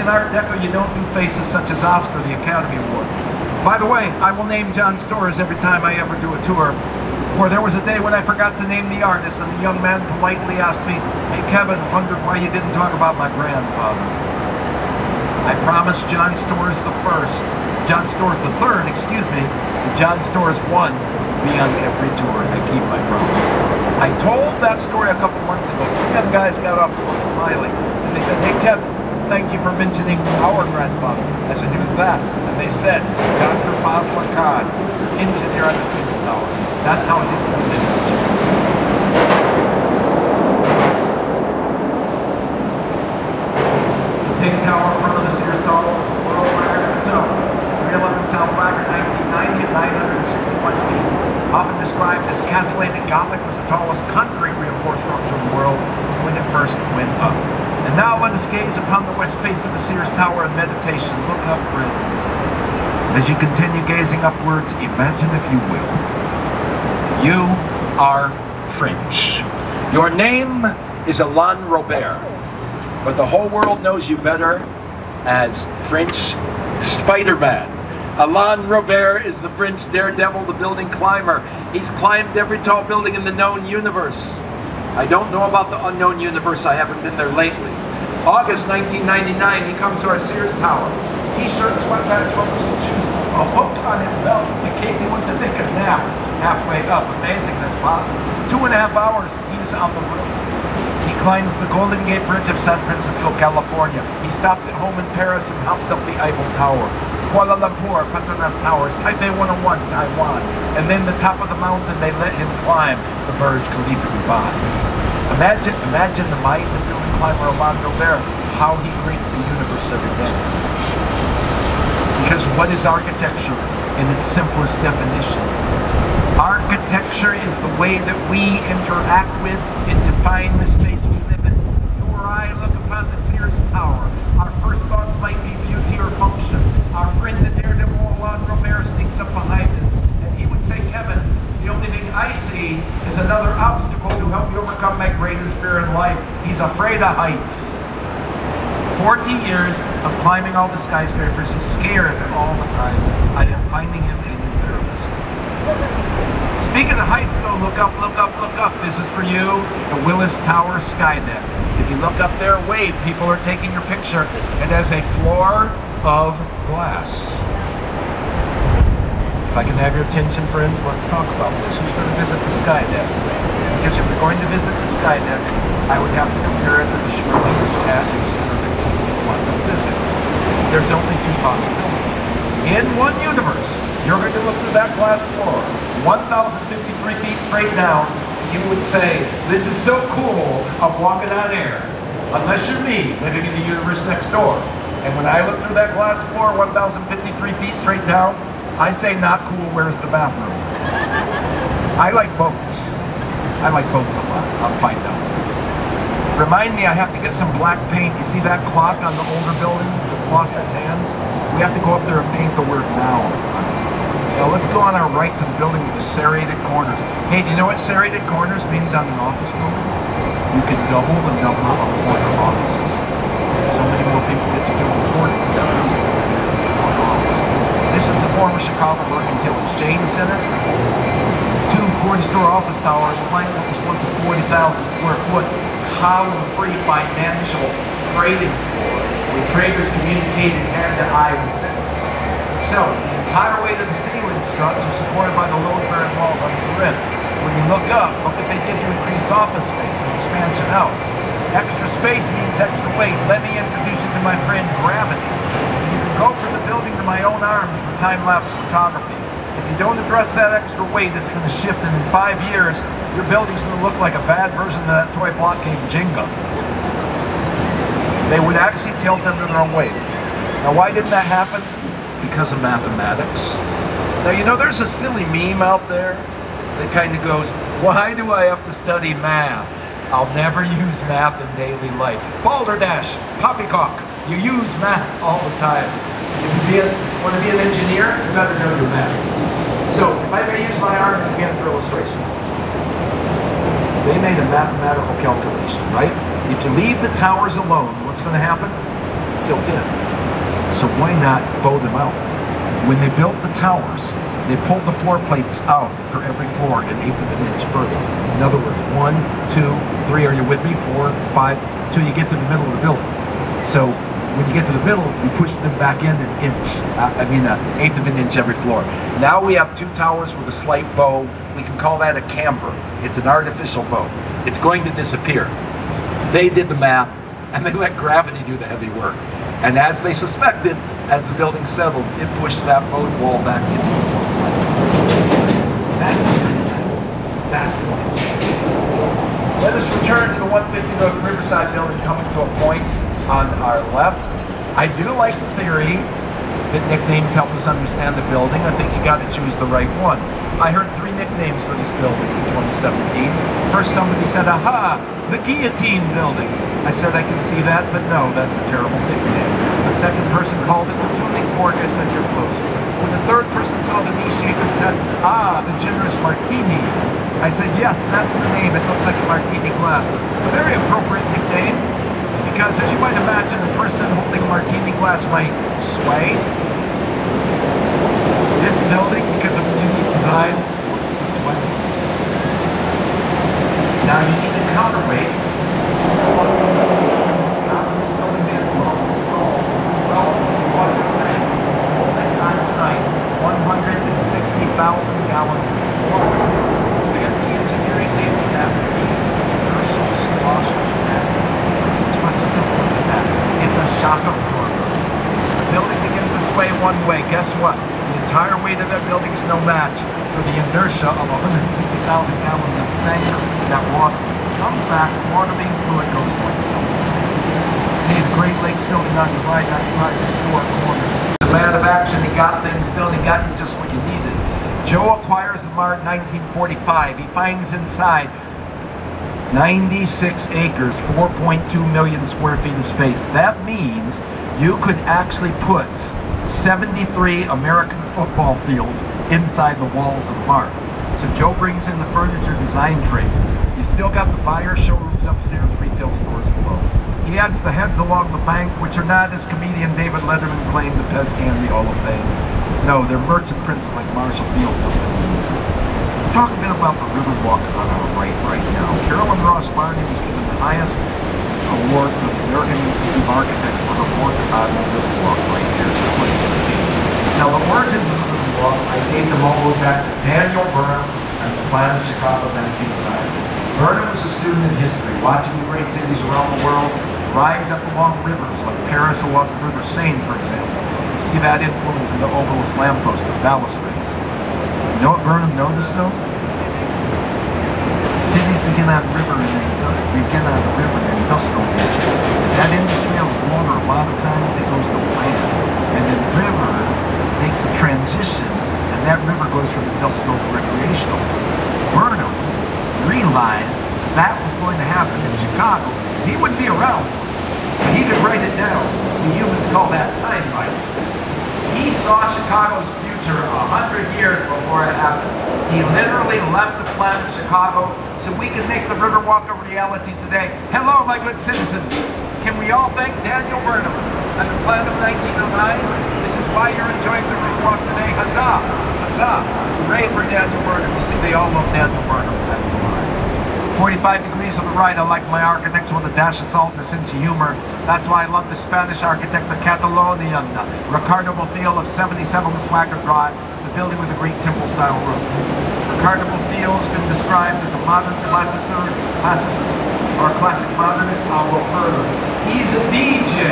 in Art Deco, you don't do faces such as Oscar, the Academy Award. By the way, I will name John Storrs every time I ever do a tour. For there was a day when I forgot to name the artist, and the young man politely asked me, "Hey Kevin, wondered why you didn't talk about my grandfather." I promised John Storrs the first, John Storrs the third, excuse me, and John Storrs one will be on every tour. I keep my promise. I told that story a couple months ago. Two young guys got up smiling, and they said, "Hey Kevin, thank you for mentioning our grandfather." I said, "Who's that?" And they said, "Dr. Fazla Khan, engineer on the Sears Tower." That's how this is. The big tower in front of the Sears Tower, world record zone. 311 South Wacker, 1990 at 961 feet. Often described as castellated Gothic, was the tallest concrete reinforced structure in the world when it first went up. And now let us gaze upon the west face of the Sears Tower in meditation. Look up, friends. As you continue gazing upwards, imagine, if you will, you are French. Your name is Alain Robert, but the whole world knows you better as French Spider-Man. Alain Robert is the French daredevil, the building climber. He's climbed every tall building in the known universe. I don't know about the unknown universe, I haven't been there lately. August 1999, he comes to our Sears Tower. T-shirt, sweatpants, focusing shoes, a hook on his belt in case he wants to take a nap halfway up. Amazing, this spot. 2.5 hours, he's on the roof. He climbs the Golden Gate Bridge of San Francisco, California. He stops at home in Paris and hops up the Eiffel Tower. Kuala Lumpur, Petronas Towers, Taipei 101, Taiwan. And then the top of the mountain, they let him climb the Burj Khalifa, Dubai. Imagine the might of the building climber Alain Robert, how he creates the universe every day. Because what is architecture in its simplest definition? Architecture is the way that we interact with and define the space we live in. You or I look upon the Sears Tower. Our first thoughts might be beauty or function. Our friend the daredevil Alain Robert sneaks up behind us, and he would say, "Kevin, the only thing I see is another obstacle to help me overcome my greatest fear in life. He's afraid of heights." 40 years of climbing all the skyscrapers, he's scared all the time. I am finding him a new therapist. Speaking of heights though, look up, look up, look up. This is for you, the Willis Tower sky deck. If you look up there, wave, people are taking your picture. It has a floor of glass. If I can have your attention, friends, let's talk about this. Who's going to visit the sky deck? Because if we're going to visit the sky deck, I would have to compare it to the Schrodinger's cat experiment in quantum physics. There's only two possibilities. In one universe, you're going to look through that glass floor, 1,053 feet straight down, you would say, "This is so cool, I'm walking on air." Unless you're me, living in the universe next door. And when I look through that glass floor, 1,053 feet straight down, I say, "Not cool, where's the bathroom?" I like boats. I like boats a lot. I'll find out. Remind me, I have to get some black paint. You see that clock on the older building that's lost its hands? We have to go up there and paint the word "now." Now let's go on our right to the building with the serrated corners. Hey, do you know what serrated corners means on an office building? You can double the number of corner offices. So many more people get to do reporting together. This is the former Chicago Mercantile Exchange Center. Two 40-story office towers flanked what was once a 40,000 square foot column-free financial trading floor where traders communicated hand to eye with signals. So, the entire way to the ceiling struts are supported by the load-bearing walls on the rim. When you look up, look if they give you increased office space and expansion out. Extra space means extra weight. Let me introduce you to my friend Gravity. You can go from the building to my own arms for time-lapse photography. If you don't address that extra weight, it's going to shift, and in 5 years, your building's going to look like a bad version of that toy block game Jenga. They would actually tilt under their own weight. Now, why didn't that happen? Because of mathematics. Now, you know, there's a silly meme out there that kind of goes, "Why do I have to study math? I'll never use math in daily life." Balderdash, poppycock, you use math all the time. If you want to be an engineer, you better know your math. So, if I may use my arms again for illustration. They made a mathematical calculation, right? If you leave the towers alone, what's going to happen? tilt in. So why not bow them out? When they built the towers, they pulled the floor plates out for every floor an eighth of an inch further. In other words, 1, 2, 3, are you with me? 4, 5, till you get to the middle of the building. So when you get to the middle, you push them back in an inch. Eighth of an inch every floor. Now we have 2 towers with a slight bow. We can call that a camber. It's an artificial bow. It's going to disappear. They did the math, and they let gravity do the heavy work. And as they suspected, as the building settled, it pushed that road wall back in. Let us return to the 150 North Riverside building, coming to a point on our left. I do like the theory that nicknames help us understand the building. I think you got to choose the right one. I heard 3 nicknames for this building in 2017. First, somebody said, aha, the Guillotine Building. I said, I can see that, but no, that's a terrible nickname. The second person called it the Tuning Fork. I said, you're close. When the third person saw the V-shape and said, ah, the Generous Martini, I said, yes, that's the name. It looks like a martini glass. A very appropriate nickname, because as you might imagine, the person holding a martini glass might sway. This building, because of its unique design, wants to sway. Now you need a counterweight, which is the one this building man solved. Well, water tanks holding on site 160,000 gallons of water. Fancy engineering naming that inertial slosh capacity. It's much simpler than that. It's a shock absorber. The building begins to sway one way. Guess what? The entire weight of that building is no match for the inertia of 160,000 gallons of tanker. That water comes back, water being fluid goes towards the building. The Great Lakes building on the right occupies a historic corner. The man of action, he got things done, he got you just what you needed. Joe acquires the mart in 1945. He finds inside 96 acres, 4.2 million square feet of space. That means you could actually put 73 American football fields inside the walls of the mart. So Joe brings in the furniture design trade. You still got the buyer showrooms upstairs, retail stores below. He adds the heads along the bank, which are not, as comedian David Letterman claimed, the Pez Candy Hall of Fame. No, they're merchant prints like Marshall Field. Let's talk a bit about the Riverwalk on our right now. Carolyn Ross Barney was given the highest award from the American Institute of Architects for her work on the Riverwalk right here in 2017. Now, the origins of the Riverwalk, I gave them all the way back to Daniel Burnham and the plan of Chicago 1909. Burnham was a student in history, watching the great cities around the world rise up along rivers, like Paris along the River Seine, for example. You see that influence in the obelisk lampposts and balustrades. You know what Burnham noticed, though? Cities begin on the river in an industrial age. That industry of water, a lot of times it goes to land, and then the river makes a transition, and that river goes from industrial to recreational. Burnham realized that was going to happen in Chicago. He wouldn't be around, but he could write it down. The humans call that time writing. He saw Chicago's future 100 years before it happened. He literally left the plan of Chicago so we can make the Riverwalk a reality today. Hello, my good citizens. Can we all thank Daniel Burnham and the plan of 1909? This is why you're enjoying the Riverwalk today. Huzzah! Huzzah! Hooray for Daniel Burnham. You see, they all love Daniel Burnham. That's the line. 45 degrees on the right. I like my architects with a dash of salt and a sense of humor. That's why I love the Spanish architect, the Catalonian, Ricardo Bofill of 77 Swagger Drive, the building with a Greek temple-style roof. Ricardo Bofill has been described as a modern classicist or classic modernist. I'll go further. He's a DJ,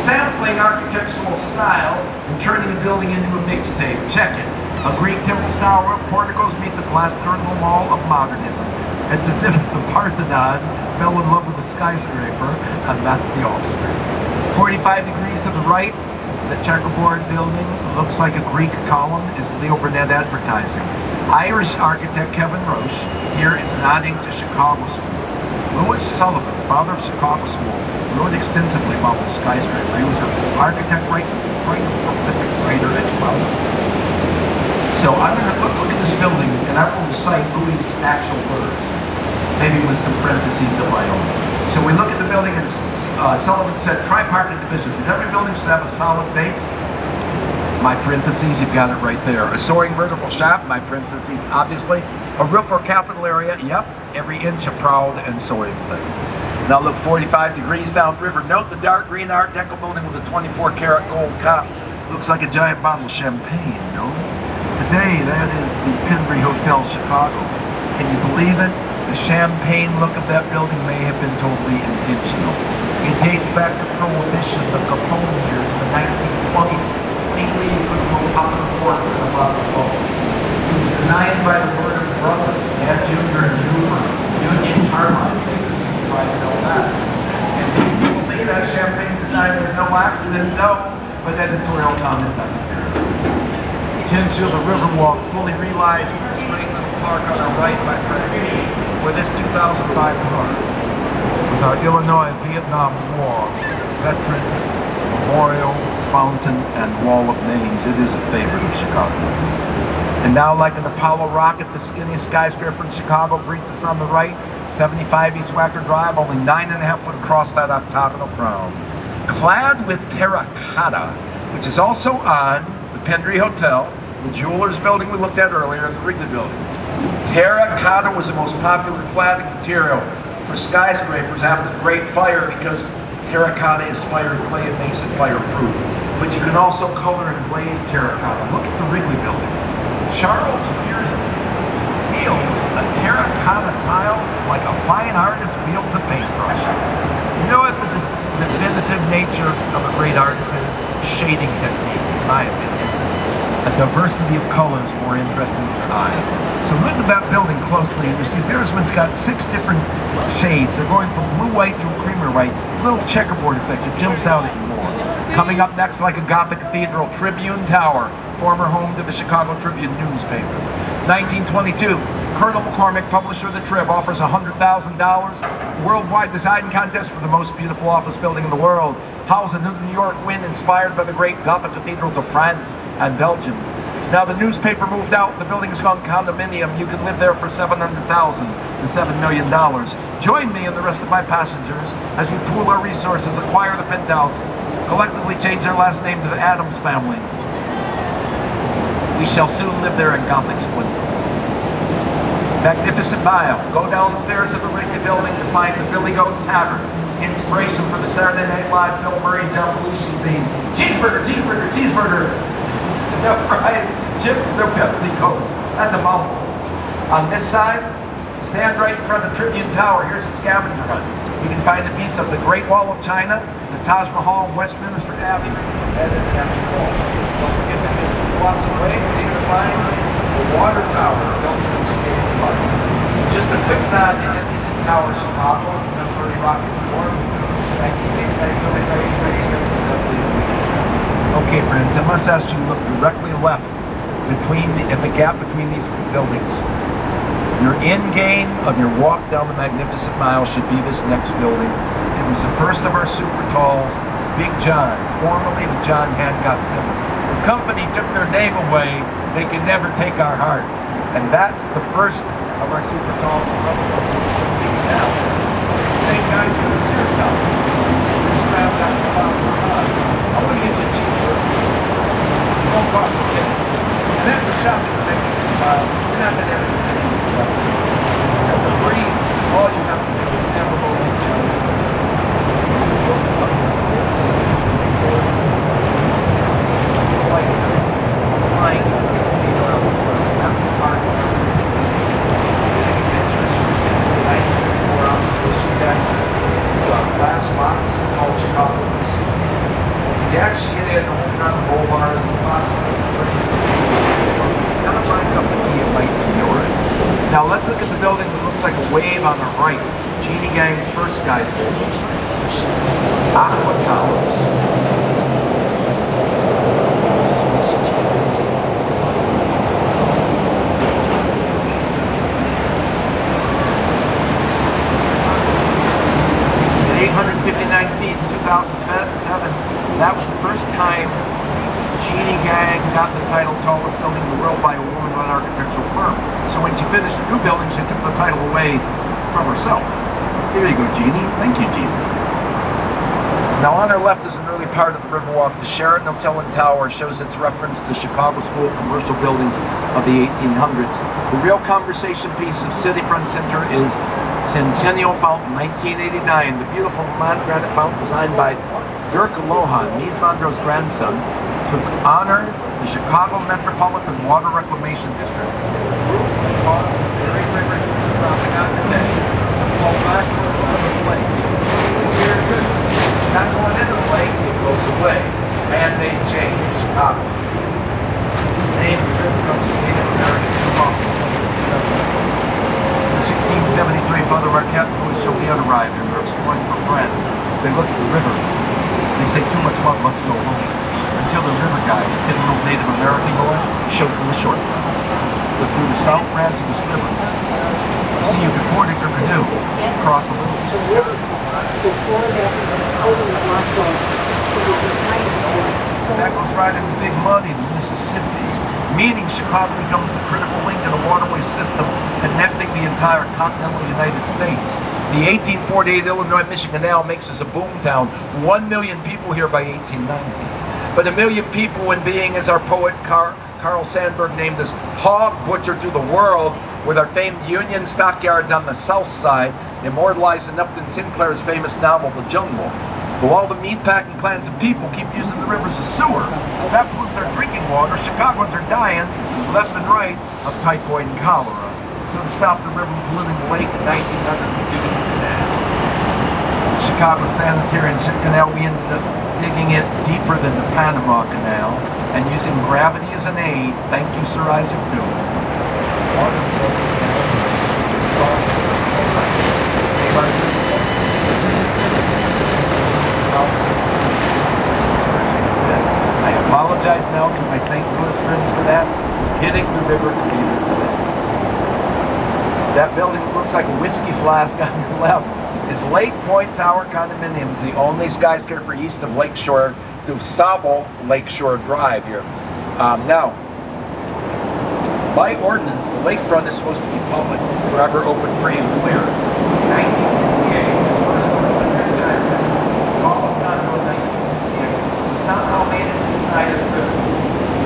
sampling architectural styles and turning a building into a mixtape. Check it. A Greek temple-style roof, porticos meet the glass terminal wall of modernism. It's as if the Parthenon fell in love with the skyscraper, and that's the offspring. 45 degrees to the right, the checkerboard building looks like a Greek column, is Leo Burnett advertising. Irish architect Kevin Roche here is nodding to Chicago School. Louis Sullivan, father of Chicago School, wrote extensively about the skyscraper. He was an architect, right prolific writer as well. So let's look at this building, and I will recite Louis' actual words, maybe with some parentheses of my own. So we look at the building, and Sullivan said, tripartite division. Every building should have a solid base. My parentheses, you've got it right there. A soaring vertical shaft, my parentheses, obviously. A roof or capital area, yep. Every inch a proud and soaring thing. Now look 45 degrees downriver. Note the dark green Art Deco building with a 24-karat gold top. Looks like a giant bottle of champagne, no? Today, that is the Pendry Hotel, Chicago. Can you believe it? The champagne look of that building may have been totally intentional. It dates back to Prohibition, the Capone years, the 1920s. Legally, you could go up and forth with a bottle of both. It was designed by the Word brothers, Dad Jr. and Union Carmine. I sell that. And people say that champagne design was no accident, no, but editorial comment on it. Potential the Riverwalk fully realized with this great little park on our right by Fred where this 2005 car was our Illinois-Vietnam War veteran memorial, fountain, and wall of names. It is a favorite of Chicago. And now, like an Apollo rocket, the skinniest skyscraper in Chicago greets us on the right. 75 East Wacker Drive, only 9.5 foot across that octagonal crown. Clad with terracotta, which is also on the Pendry Hotel, the Jewelers building we looked at earlier, and the Wrigley building. Terracotta was the most popular cladding material for skyscrapers after the Great Fire because terracotta is fire clay and makes it fireproof. But you can also color and glaze terracotta. Look at the Wrigley building. Charles Pierce wields a terracotta tile like a fine artist wields a paintbrush. You know what the definitive nature of a great artist is? Shading technique, in my opinion. A diversity of colors more interesting to the eye. So look at that building closely, and you see Beersman's got 6 different shades. They're going from blue-white to a creamer white. Little checkerboard effect, it jumps out at you more. Coming up next, like a Gothic cathedral, Tribune Tower, former home to the Chicago Tribune newspaper. 1922, Colonel McCormick, publisher of the Trib, offers $100,000 worldwide design contest for the most beautiful office building in the world. How's a New York win inspired by the great Gothic cathedrals of France and Belgium? Now the newspaper moved out, the building is gone condominium. You can live there for $700,000 to $7 million. Join me and the rest of my passengers as we pool our resources, acquire the penthouse, collectively change our last name to the Addams family. We shall soon live there in Gothic splendor. Magnificent Mile. Go downstairs to the Wrigley building to find the Billy Goat Tavern. Inspiration for the Saturday Night Live Bill Murray John Belushi scene. Cheeseburger, cheeseburger, cheeseburger. No fries, chips, no Pepsi, Coke. That's a mouthful. On this side, stand right in front of the Tribune Tower. Here's a scavenger hunt. You can find a piece of the Great Wall of China, the Taj Mahal, Westminster Abbey, and the National Mall. Don't forget that just 2 blocks away, you're going to find the water tower built in the state of Florida. Just a quick nod to NBC Tower, Chicago, the 30 Rocket Report. Okay, friends, I must ask you to look directly left at the gap between these buildings. Your end game of your walk down the Magnificent Mile should be this next building. It was the first of our super talls, Big John, formerly the John Hancock Center. The company took their name away, they can never take our heart. And that's the first of our super talls. It's the same guys for the Sears Tower. I want to get the cheaper. It won't cost a thing. And after shopping the Magnificent Mile, you're not going to have anything else. Except for free, all you have to do is never go to each other. Flying around the world. That's smart. Glass box called Chicago. You actually get in open on the roll bars and box. Now my cup of tea, it might be yours. Now let's look at the building that looks like a wave on the right. Genie Gang's first skyscraper. Aqua Towers. Feet in 2007. That was the first time Genie Gang got the title tallest building in the world by a woman-run architectural firm. So when she finished the new building, she took the title away from herself. Here you go, Jeannie. Thank you, Jeannie. Now on our left is an early part of the Riverwalk. The Sheraton Hotel and Tower shows its reference to Chicago School commercial buildings of the 1800s. The real conversation piece of Cityfront Center is Centennial Fountain, 1989. The beautiful granite fountain designed by Dirk Lohan, Mies van Dro's grandson, to honor the Chicago Metropolitan Water Reclamation District. Very river dropping out today to flow back to the lake. It's not going into the lake, it goes away. Man-made change, Chicago. The name of the river comes from Native American in 1673, Father Marquette and Louis Joliet arrived and were exploring for friends. They look at the river. They say, too much love, let's go home. Until the river guide, a typical Native American boy, shows them a shortcut. But through the south branch of this river, see, you can board your canoe, cross a little piece of water. That goes right into Big Muddy, the Mississippi. Meaning Chicago becomes the critical link in the waterway system connecting the entire continental United States. The 1848 Illinois-Michigan Canal makes us a boom town. 1 million people here by 1890. But 1 million people in being, as our poet Carl Sandburg named us, hog butchered through the world, with our famed Union stockyards on the south side, immortalized in Upton Sinclair's famous novel, The Jungle. But while the meatpacking clans of people keep using the river as a sewer, that pollutes our drinking water, Chicagoans are dying, left and right, of typhoid and cholera. So to stop the river from polluting the lake in 1900, we digged the canal. Chicago Sanitary and Canal, we ended up digging it deeper than the Panama Canal, and using gravity as an aid, thank you Sir Isaac Newton. I apologize now to my St. Louis friends for that. Hitting the river to be today. That building looks like a whiskey flask on your left is Lake Point Tower Condominiums, the only skyscraper east of Lakeshore, DuSable Lakeshore Drive here. Now, by ordinance, the lakefront is supposed to be public, forever open, free, and clear. In 1968, this first opened this skyscraper, tallest condo in 1968, somehow made it inside of the river.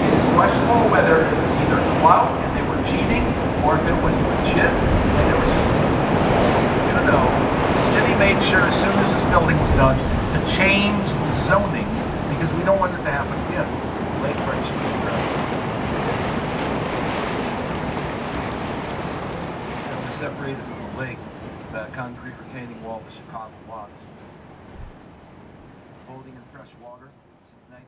It is questionable whether it was either clout and they were cheating, or if it was legit and it was just, you know, the city made sure as soon as this building was done to change the zoning because we don't want it to happen again. Lakefront should be around. Separated from the lake, the concrete retaining wall of Chicago locks. Holding in fresh water since 19...